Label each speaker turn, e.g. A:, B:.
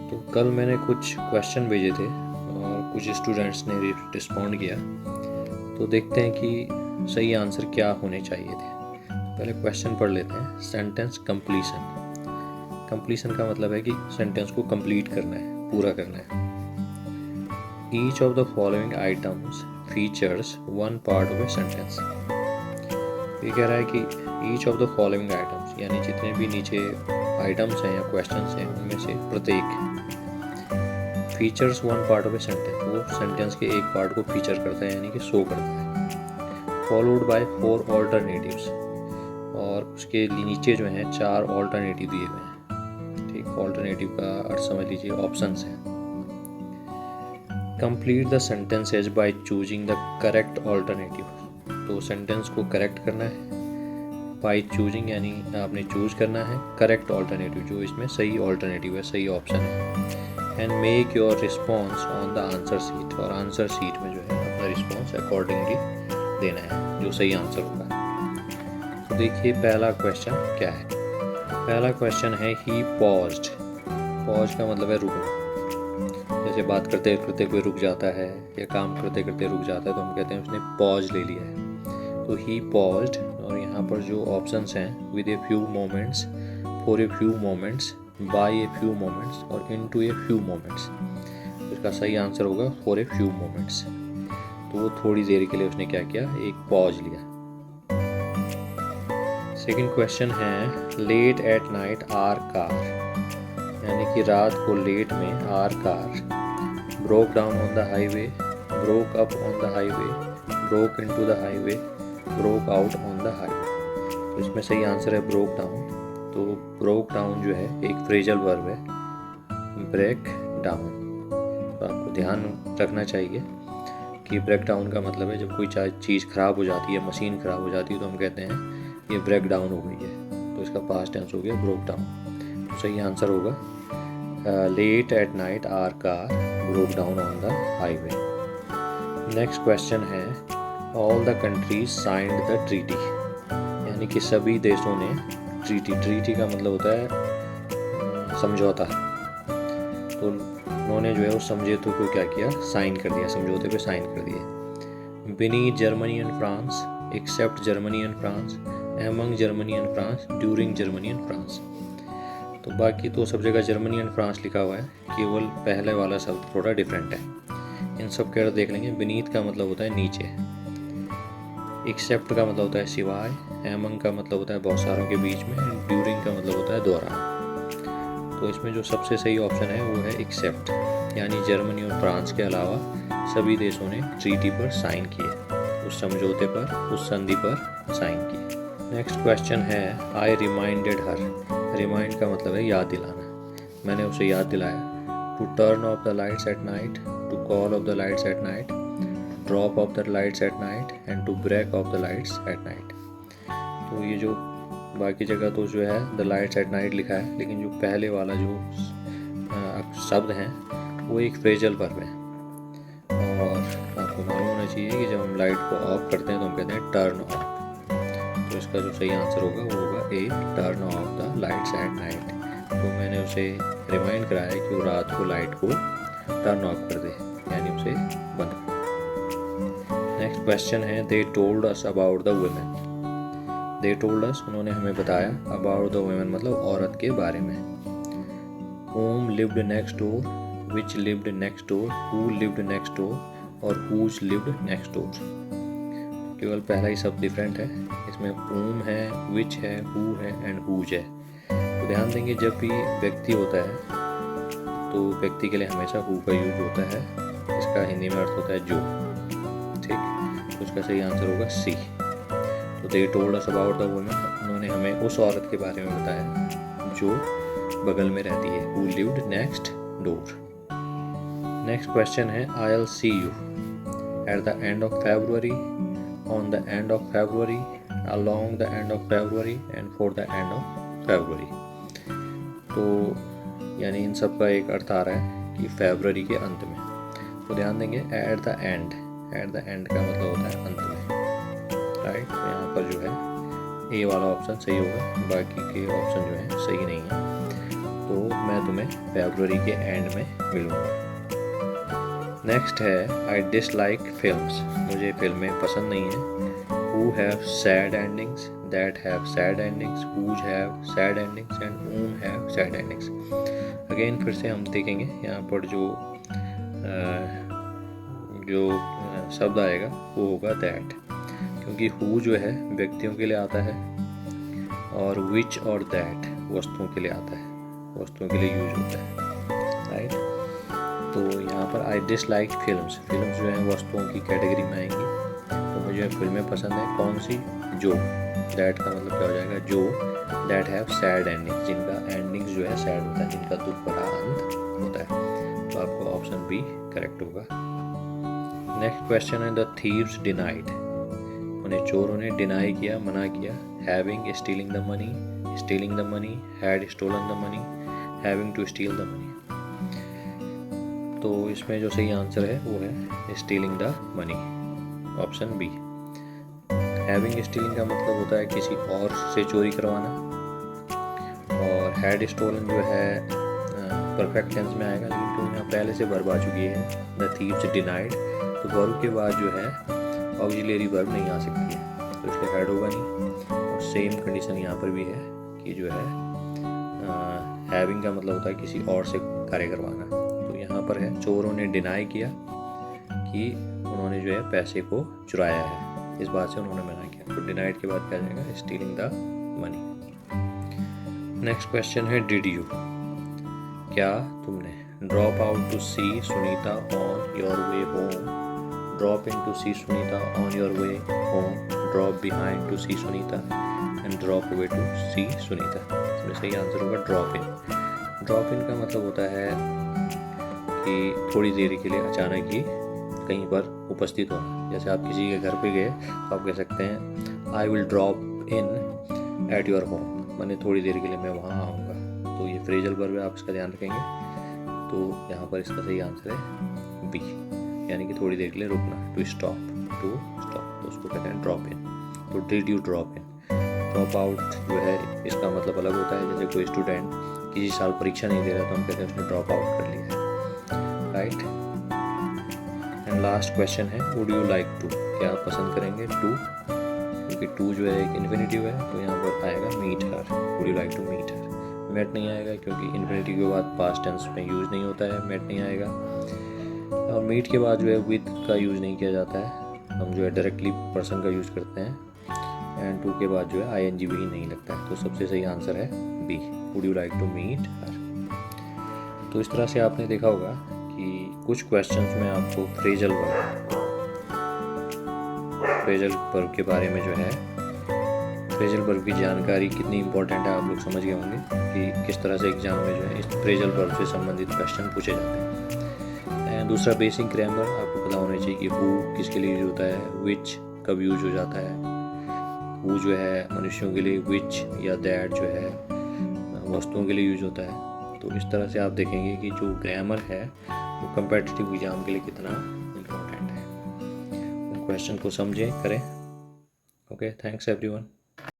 A: तो कल मैंने कुछ क्वेश्चन भेजे थे और कुछ स्टूडेंट्स ने रिस्पॉन्ड किया, तो देखते हैं कि सही आंसर क्या होने चाहिए थे। पहले क्वेश्चन पढ़ लेते हैं। Sentence completion. कंप्लीशन का मतलब है कि सेंटेंस को कंप्लीट करना है, पूरा करना है। Each of the following items features one part of a sentence. ये कह रहा है कि each of the following items, यानी जितने भी नीचे आइटम्स हैं या क्वेश्चंस हैं उनमें से प्रत्येक features one part of a sentence, वो सेंटेंस के एक पार्ट को फीचर करता है, यानी कि शो करता है। फॉलोड बाय 4 ऑल्टरनेटिव्स, और उसके नीचे जो हैं 4 ऑल्टरनेटिव दिए हुए हैं। ठीक, ऑल्टरनेटिव का अर्थ समझ लीजिए ऑप्शंस हैं। Complete the sentences by choosing the correct alternative. तो सेंटेंस को करेक्ट करना है बाय चूजिंग, यानी आपने चूज करना है करेक्ट ऑल्टरनेटिव, जो इसमें सही ऑल्टरनेटिव है, सही ऑप्शन है। And make your response on the answer sheet, और आंसर शीट में जो है अपना रिस्पॉन्स अकॉर्डिंगली देना है, जो सही आंसर होगा। तो देखिए पहला क्वेश्चन क्या है। पहला क्वेश्चन है ही पॉज्ड। पॉज का मतलब है रुकना। जैसे बात करते करते कोई रुक जाता है या काम करते करते रुक जाता है, तो हम कहते हैं उसने पॉज ले लिया है। तो ही पॉज्ड, और यहाँ पर जो ऑप्शंस हैं with a few moments, for a few moments, by a few moments और इनटू ए फ्यू मोमेंट्स। इसका सही आंसर होगा फॉर ए फ्यू मोमेंट्स। तो वो थोड़ी देर के लिए उसने क्या किया, एक पॉज लिया। सेकंड क्वेश्चन है late at night are car, यानी कि रात को लेट में our car broke down on the highway, broke up on the highway, broke into the highway, broke out on the highway. तो इसमें सही आंसर है ब्रोक डाउन। तो ब्रोक डाउन जो है एक फ्रेजल वर्ब है, ब्रेक डाउन। तो आपको ध्यान रखना चाहिए कि ब्रेक डाउन का मतलब है जब कोई चीज़ ख़राब हो जाती है, मशीन ख़राब हो जाती है, तो हम कहते हैं ये ब्रेक डाउन हो गई है। तो इसका पास्ट टेंस हो गया ब्रोक डाउन। तो सही आंसर होगा late at night are car broke down on the highway. Next question है all the countries signed the treaty, यानी कि सभी देशों ने ट्रीटी का मतलब होता है समझौता। तो उन्होंने जो है उस समझौते को क्या किया, साइन कर दिया, समझौते पे साइन कर दिए। Beneath Germany and France, except Germany and France, among Germany and France, during Germany and France. तो बाकी तो सब जगह जर्मनी एंड फ्रांस लिखा हुआ है, केवल पहले वाला शब्द थोड़ा डिफरेंट है। इन सब के अर्थ देख लेंगे। बीनीथ का मतलब होता है नीचे, एक्सेप्ट का मतलब होता है सिवाय, एमंग का मतलब होता है बहुत सारों के बीच में, ड्यूरिंग का मतलब होता है दौरान। तो इसमें जो सबसे सही ऑप्शन है वो है एक्सेप्ट, यानी जर्मनी और फ्रांस के अलावा सभी देशों ने ट्रीटी पर साइन किए, उस समझौते पर, उस संधि पर साइन किए। नेक्स्ट क्वेश्चन है आई रिमाइंडेड हर। रिमाइंड का मतलब है याद दिलाना। मैंने उसे याद दिलाया। To turn off the lights at night, to call off the lights at night, drop off the lights at night and to break off the lights at night. तो ये जो बाकी जगह तो जो है द लाइट्स एट नाइट लिखा है, लेकिन जो पहले वाला जो शब्द हैं वो एक फ्रेजल वर्ब है। और आपको मालूम होना चाहिए कि जब हम लाइट को ऑफ करते हैं तो हम कहते हैं टर्न ऑफ। तो इसका जो सही आंसर होगा वो होगा A, turn off the lights at night. तो मैंने उसे रिमाइंड कराया कि वो रात को लाइट को टर्न ऑफ कर दे, यानी उसे बंद कर। नेक्स्ट क्वेश्चन है they told us about the women. They told us, उन्होंने हमें बताया, अबाउट द वुमेन मतलब औरत के बारे में। whom lived next door, which lived next door, who lived next door और whose lived next door। केवल पहला ही शब्द डिफरेंट है, इसमें whom है, which है, who है एंड whose है। तो ध्यान देंगे जब भी व्यक्ति होता है तो व्यक्ति के लिए हमेशा who का यूज होता है। इसका हिंदी में अर्थ होता है जो। ठीक, तो उसका सही आंसर होगा सी। तो they told us about the women, उन्होंने हमें उस औरत के बारे में बताया जो बगल में रहती है, who lived next door। Next question है I'll see you at the end of February, on the end of February, along the end of February and for the end of February। तो यानी इन सब का एक अर्थ आ रहा है कि फरवरी के अंत में। तो ध्यान देंगे at the end, at the end का मतलब होता है अंत में, राइट। यहाँ पर जो है ए वाला ऑप्शन सही होगा, बाकी के ऑप्शन जो है सही नहीं है। तो मैं तुम्हें फरवरी के एंड में मिलूँगा। नेक्स्ट है आई डिसलाइक फिल्म्स, मुझे फिल्में पसंद नहीं हैं। Who have sad endings, that have sad endings, whose have sad endings and whom have sad endings. Again फिर से हम देखेंगे यहाँ पर जो शब्द आएगा वो होगा दैट, क्योंकि हु जो है व्यक्तियों के लिए आता है और विच और दैट वस्तुओं के लिए आता है, वस्तुओं के लिए यूज होता है, राइट। तो यहाँ पर आई डिसलाइक फिल्म्स, फिल्म्स जो है वस्तुओं की कैटेगरी में आएंगी। तो मुझे फिल्में पसंद है कौन सी, जो, दैट का मतलब क्या हो जाएगा, जो दैट हैव सैड एंडिंग, जिनका एंडिंग्स जो है सैड होता है, जिनका दुख भरा अंत होता है। तो आपको ऑप्शन बी करेक्ट होगा। नेक्स्ट क्वेश्चन है द थीव्स डिनाइड, उन्हें चोरों ने डिनाई किया, मना किया। Having stealing the money, had stolen the money, having to steal the money. तो इसमें जो सही आंसर है वो है stealing the money, option B. Having stealing का मतलब होता है किसी और से चोरी करवाना, और हैड स्टोलन जो है परफेक्ट टेंस में आएगा, लेकिन तो यहाँ पहले से वर्ब आ चुकी है द थीव्स डिनाइड, तो वर्ब के बाद जो है ऑक्सिलरी वर्ब नहीं आ सकती है, तो इसलिए हेड होगा नहीं। और सेम कंडीशन यहाँ पर भी है कि जो है हैविंग का मतलब होता है किसी और से कार्य करवाना। तो यहाँ पर है चोरों ने डिनाई किया कि उन्होंने जो है पैसे को चुराया है, इस बात से उन्होंने मना किया। तो डिनाइड के बाद क्या जाएगा, stealing the money. Next question है डिड यू, क्या तुमने। Drop out to see Sunita on your way home, drop in to see Sunita on your way home, drop behind to see Sunita and drop away to see Sunita. इसमें सही answer होगा drop in. Drop in का मतलब होता है कि थोड़ी देर के लिए अचानक ही कहीं पर उपस्थित होना। जैसे आप किसी के घर पे गए तो आप कह सकते हैं I will drop in at your home, मैंने थोड़ी देर के लिए मैं वहाँ आऊँगा। तो ये फ्रेजल वर्ब है, आप इसका ध्यान रखेंगे। तो यहाँ पर इसका सही आंसर है बी, यानी कि थोड़ी देर के लिए रुकना, टू स्टॉप, तो उसको कहते हैं ड्रॉप इन। तो did you drop in. Drop out जो है इसका मतलब अलग होता है, जैसे कोई स्टूडेंट किसी साल परीक्षा नहीं दे रहा तो हम कहते हैं उसने ड्रॉप आउट कर लिया है, राइट। एंड लास्ट क्वेश्चन है वुड यू लाइक टू, क्या आप पसंद करेंगे टू, क्योंकि टू जो है एक इन्फिनिटिव है, तो यहाँ पर आएगा meet her, would you like to meet her. Met नहीं आएगा क्योंकि इन्फिनिटिव के बाद पास्ट टेंस में यूज़ नहीं होता है, मेट नहीं आएगा। और मीट के बाद जो है विद का यूज़ नहीं किया जाता है, हम जो है डायरेक्टली पर्सन का यूज़ करते हैं। एंड टू के बाद जो है ING भी नहीं लगता है, तो सबसे सही आंसर है B, would you like to meet her. तो इस तरह से आपने देखा होगा कि कुछ क्वेश्चंस में आपको फ्रेजल वर्ब के बारे में जो है फ्रेजल वर्ब की जानकारी कितनी इंपॉर्टेंट है आप लोग समझ गए होंगे कि किस तरह से एग्जाम में जो है इस फ्रेजल वर्ब से संबंधित क्वेश्चन पूछे जाते हैं। एंड दूसरा बेसिक ग्रामर आपको पता होना चाहिए कि हु किसके लिए यूज होता है, विच कब यूज हो जाता है, हु जो है मनुष्यों के लिए, विच या दैट जो है वस्तुओं के लिए यूज होता है। तो इस तरह से आप देखेंगे कि जो ग्रामर है वो कम्पिटिटिव एग्जाम के लिए कितना इम्पोर्टेंट है। क्वेश्चन को समझें, करें। Okay, thanks everyone.